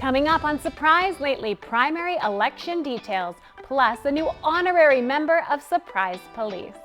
Coming up on Surprise Lately, primary election details, plus a new honorary member of Surprise Police.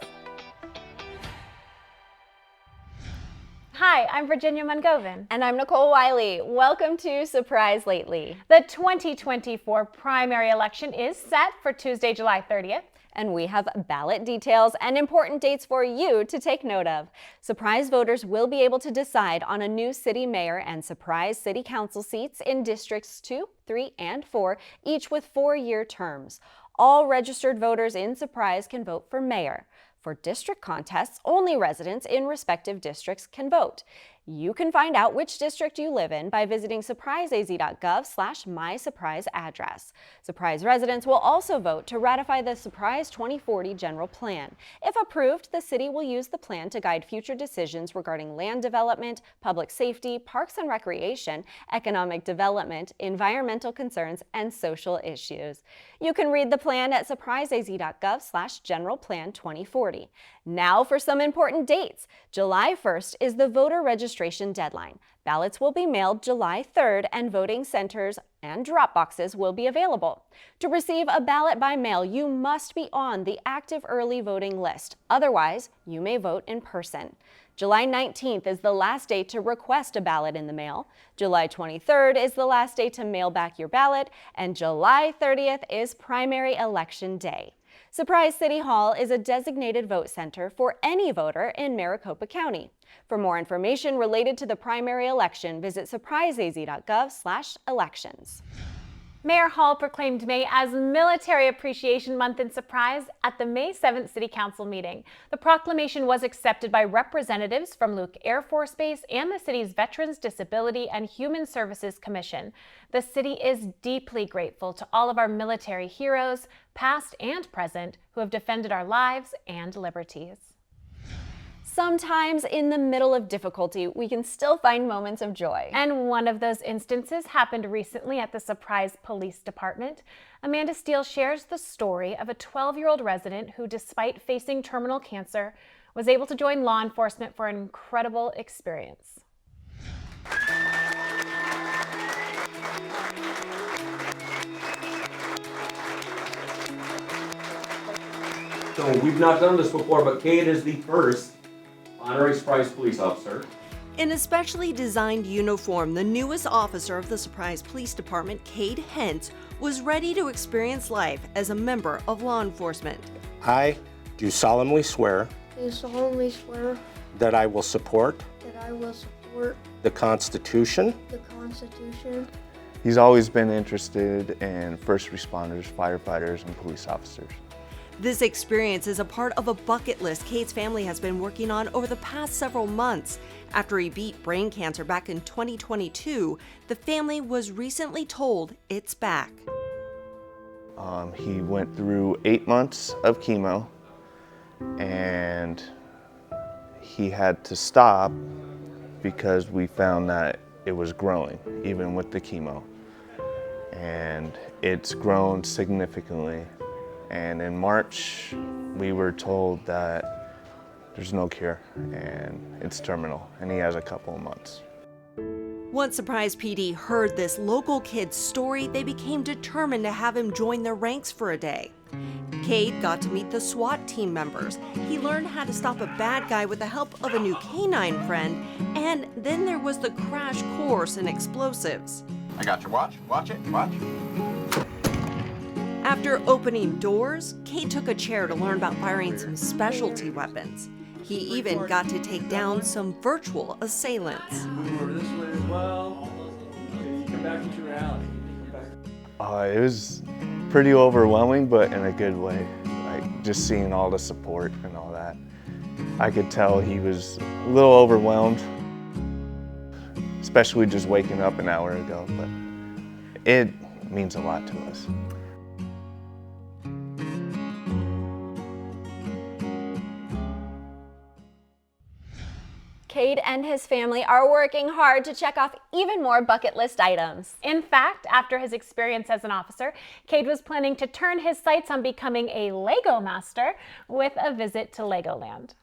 Hi, I'm Virginia Mungovin. And I'm Nicole Wiley. Welcome to Surprise Lately. The 2024 primary election is set for Tuesday, July 30th. And we have ballot details and important dates for you to take note of. Surprise voters will be able to decide on a new city mayor and surprise city council seats in districts 2, 3, and 4, each with 4-year terms. All registered voters in Surprise can vote for mayor. For district contests, only residents in respective districts can vote. You can find out which district you live in by visiting surpriseaz.gov/mysurpriseaddress. Surprise residents will also vote to ratify the Surprise 2040 General Plan. If approved, the city will use the plan to guide future decisions regarding land development, public safety, parks and recreation, economic development, environmental concerns, and social issues. You can read the plan at surpriseaz.gov/generalplan2040. Now for some important dates. July 1st is the voter registration deadline. Ballots will be mailed July 3rd and voting centers and drop boxes will be available. To receive a ballot by mail, you must be on the active early voting list. Otherwise, you may vote in person. July 19th is the last day to request a ballot in the mail. July 23rd is the last day to mail back your ballot, and July 30th is primary election day. Surprise City Hall is a designated vote center for any voter in Maricopa County. For more information related to the primary election, visit surpriseaz.gov/elections. Mayor Hall proclaimed May as Military Appreciation Month in Surprise at the May 7th City Council meeting. The proclamation was accepted by representatives from Luke Air Force Base and the city's Veterans, Disability, and Human Services Commission. The city is deeply grateful to all of our military heroes, past and present, who have defended our lives and liberties. Sometimes in the middle of difficulty, we can still find moments of joy. And one of those instances happened recently at the Surprise Police Department. Amanda Steele shares the story of a 12-year-old resident who, despite facing terminal cancer, was able to join law enforcement for an incredible experience. So we've not done this before, but Kate is the first honorary Surprise police officer. In a specially designed uniform, the newest officer of the Surprise Police Department, Cade Hentz, was ready to experience life as a member of law enforcement. I do solemnly swear that I will support the Constitution. He's always been interested in first responders, firefighters, and police officers. This experience is a part of a bucket list Cade's family has been working on over the past several months. After he beat brain cancer back in 2022, the family was recently told it's back. He went through 8 months of chemo, and he had to stop because we found that it was growing, even with the chemo. And it's grown significantly. And in March, we were told that there's no cure and it's terminal, and he has a couple of months. Once Surprise PD heard this local kid's story, they became determined to have him join their ranks for a day. Cade got to meet the SWAT team members. He learned how to stop a bad guy with the help of a new canine friend, and then there was the crash course in explosives. I got your watch. Watch it. Watch. After opening doors, Cade took a chair to learn about firing some specialty weapons. He even got to take down some virtual assailants. It was pretty overwhelming, but in a good way. Like just seeing all the support and all that. I could tell he was a little overwhelmed, especially just waking up an hour ago, but it means a lot to us. Cade and his family are working hard to check off even more bucket list items. In fact, after his experience as an officer, Cade was planning to turn his sights on becoming a Lego master with a visit to Legoland.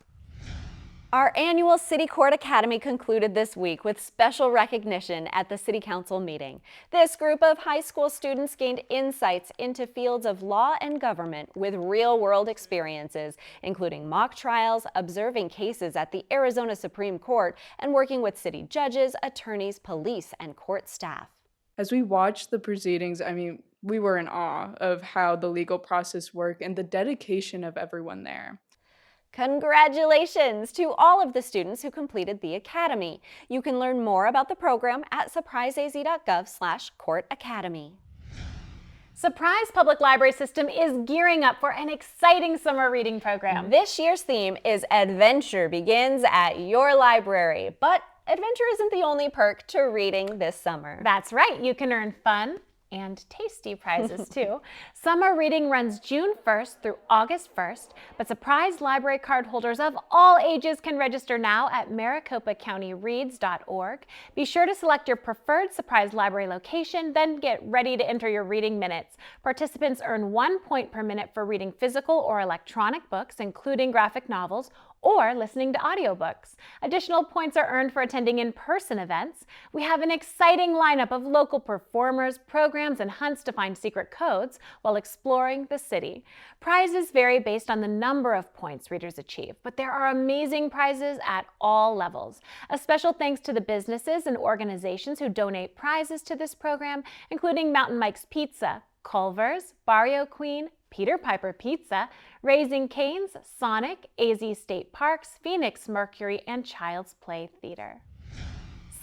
Our annual City Court Academy concluded this week with special recognition at the City Council meeting. This group of high school students gained insights into fields of law and government with real-world experiences, including mock trials, observing cases at the Arizona Supreme Court, and working with city judges, attorneys, police, and court staff. As we watched the proceedings, we were in awe of how the legal process worked and the dedication of everyone there. Congratulations to all of the students who completed the Academy. You can learn more about the program at surpriseaz.gov/courtacademy. Surprise Public Library System is gearing up for an exciting summer reading program. This year's theme is Adventure Begins at Your Library, but adventure isn't the only perk to reading this summer. That's right, you can earn fun and tasty prizes too. Summer reading runs June 1st through August 1st, but Surprise Library card holders of all ages can register now at maricopacountyreads.org. Be sure to select your preferred Surprise Library location, then get ready to enter your reading minutes. Participants earn 1 point per minute for reading physical or electronic books, including graphic novels, or listening to audiobooks. Additional points are earned for attending in-person events. We have an exciting lineup of local performers, programs, and hunts to find secret codes while exploring the city. Prizes vary based on the number of points readers achieve, but there are amazing prizes at all levels. A special thanks to the businesses and organizations who donate prizes to this program, including Mountain Mike's Pizza, Culver's, Barrio Queen, Peter Piper Pizza, Raising Cane's, Sonic, AZ State Parks, Phoenix Mercury, and Child's Play Theater.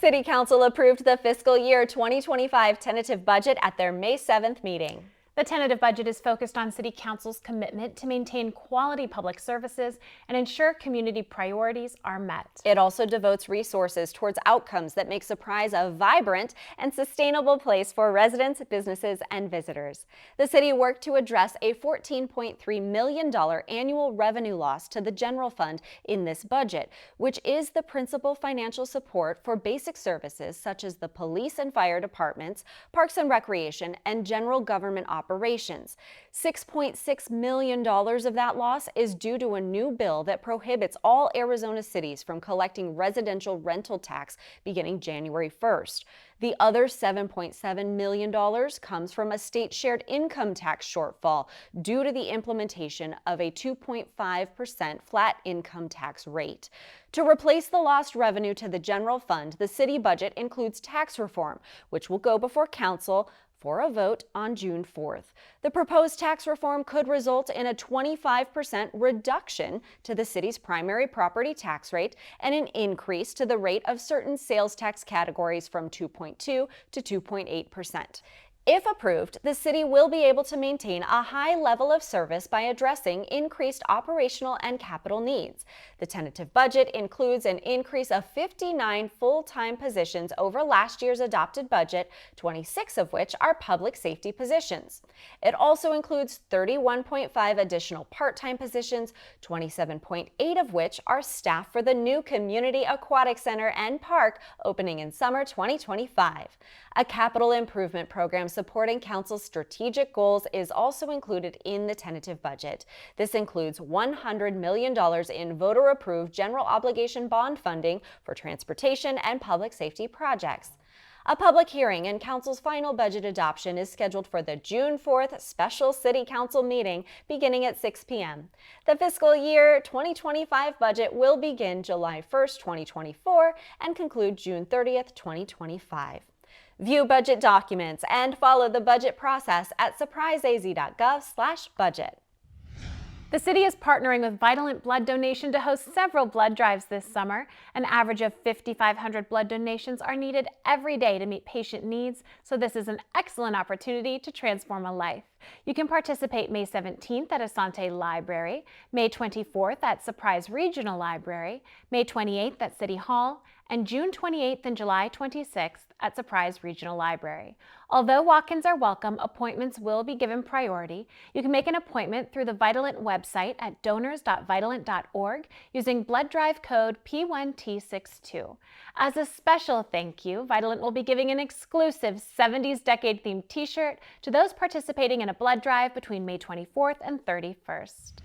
City Council approved the fiscal year 2025 tentative budget at their May 7th meeting. The tentative budget is focused on City Council's commitment to maintain quality public services and ensure community priorities are met. It also devotes resources towards outcomes that make Surprise a vibrant and sustainable place for residents, businesses, and visitors. The city worked to address a $14.3 million annual revenue loss to the general fund in this budget, which is the principal financial support for basic services such as the police and fire departments, parks and recreation, and general government operations. $6.6 million of that loss is due to a new bill that prohibits all Arizona cities from collecting residential rental tax beginning January 1st. The other $7.7 million comes from a state shared income tax shortfall due to the implementation of a 2.5% flat income tax rate. To replace the lost revenue to the general fund, the city budget includes tax reform, which will go before council for a vote on June 4th. The proposed tax reform could result in a 25% reduction to the city's primary property tax rate and an increase to the rate of certain sales tax categories from 2.2 to 2.8%. If approved, the city will be able to maintain a high level of service by addressing increased operational and capital needs. The tentative budget includes an increase of 59 full-time positions over last year's adopted budget, 26 of which are public safety positions. It also includes 31.5 additional part-time positions, 27.8 of which are staff for the new Community Aquatic Center and Park opening in summer 2025. A capital improvement program supporting council's strategic goals is also included in the tentative budget. This includes $100 million in voter-approved general obligation bond funding for transportation and public safety projects. A public hearing and council's final budget adoption is scheduled for the June 4th special city council meeting beginning at 6 p.m. The fiscal year 2025 budget will begin July 1st, 2024 and conclude June 30th, 2025. View budget documents and follow the budget process at surpriseaz.gov/budget. The city is partnering with Vitalent Blood Donation to host several blood drives this summer. An average of 5,500 blood donations are needed every day to meet patient needs, so this is an excellent opportunity to transform a life. You can participate May 17th at Asante Library, May 24th at Surprise Regional Library, May 28th at City Hall, and June 28th and July 26th at Surprise Regional Library. Although walk-ins are welcome, appointments will be given priority. You can make an appointment through the Vitalent website at donors.vitalent.org using blood drive code P1T62. As a special thank you, Vitalent will be giving an exclusive 70s decade-themed t-shirt to those participating in a blood drive between May 24th and 31st.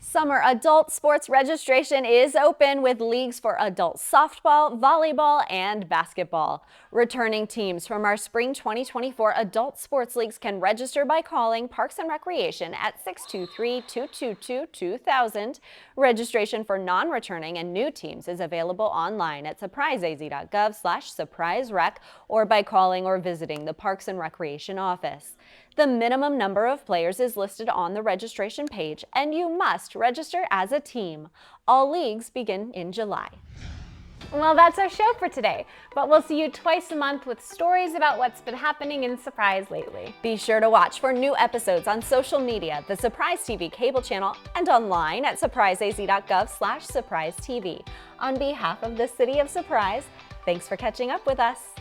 Summer adult sports registration is open with leagues for adult softball, volleyball, and basketball. Returning teams from our spring 2024 adult sports leagues can register by calling Parks and Recreation at 623-222-2000. Registration for non-returning and new teams is available online at surpriseaz.gov/surpriserec or by calling or visiting the Parks and Recreation office. The minimum number of players is listed on the registration page, and you must register as a team. All leagues begin in July. Well, that's our show for today, but we'll see you twice a month with stories about what's been happening in Surprise lately. Be sure to watch for new episodes on social media, the Surprise TV cable channel, and online at surpriseaz.gov/surprisetv. On behalf of the City of Surprise, thanks for catching up with us.